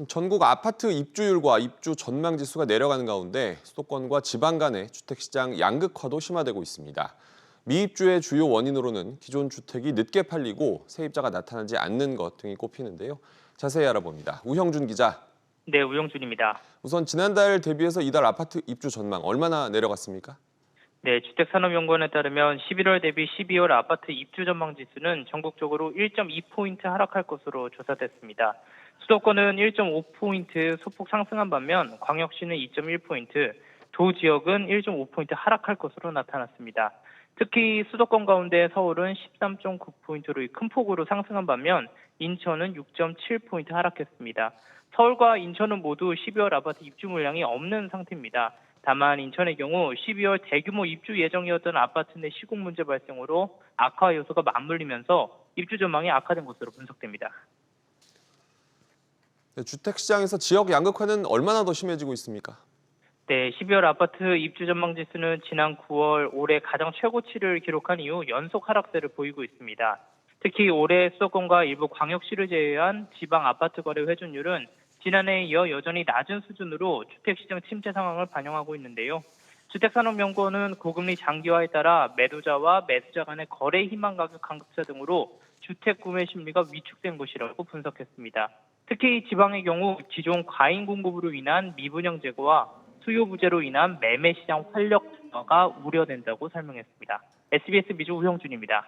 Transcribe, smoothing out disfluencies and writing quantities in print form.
전국 아파트 입주율과 입주 전망 지수가 내려가는 가운데 수도권과 지방 간의 주택시장 양극화도 심화되고 있습니다. 미입주의 주요 원인으로는 기존 주택이 늦게 팔리고 세입자가 나타나지 않는 것 등이 꼽히는데요. 자세히 알아봅니다. 우형준 기자. 네, 우영준입니다. 우선 지난달 대비해서 이달 아파트 입주 전망 얼마나 내려갔습니까? 네, 주택산업연구원에 따르면 11월 대비 12월 아파트 입주 전망 지수는 전국적으로 1.2포인트 하락할 것으로 조사됐습니다. 수도권은 1.5포인트 소폭 상승한 반면 광역시는 2.1포인트, 도 지역은 1.5포인트 하락할 것으로 나타났습니다. 특히 수도권 가운데 서울은 13.9포인트로 큰 폭으로 상승한 반면 인천은 6.7포인트 하락했습니다. 서울과 인천은 모두 12월 아파트 입주 물량이 없는 상태입니다. 다만 인천의 경우 12월 대규모 입주 예정이었던 아파트 내 시공 문제 발생으로 악화 요소가 맞물리면서 입주 전망이 악화된 것으로 분석됩니다. 주택시장에서 지역 양극화는 얼마나 더 심해지고 있습니까? 네, 12월 아파트 입주 전망 지수는 지난 9월 올해 가장 최고치를 기록한 이후 연속 하락세를 보이고 있습니다. 특히 올해 수도권과 일부 광역시를 제외한 지방 아파트 거래 회전율은 지난해에 이어 여전히 낮은 수준으로 주택시장 침체 상황을 반영하고 있는데요. 주택산업연구원은 고금리 장기화에 따라 매도자와 매수자 간의 거래 희망 가격 간극차 등으로 주택 구매 심리가 위축된 것이라고 분석했습니다. 특히 지방의 경우 기존 과잉 공급으로 인한 미분양 제거와 수요 부재로 인한 매매 시장 활력 둔화가 우려된다고 설명했습니다. SBS 미주 우형준입니다.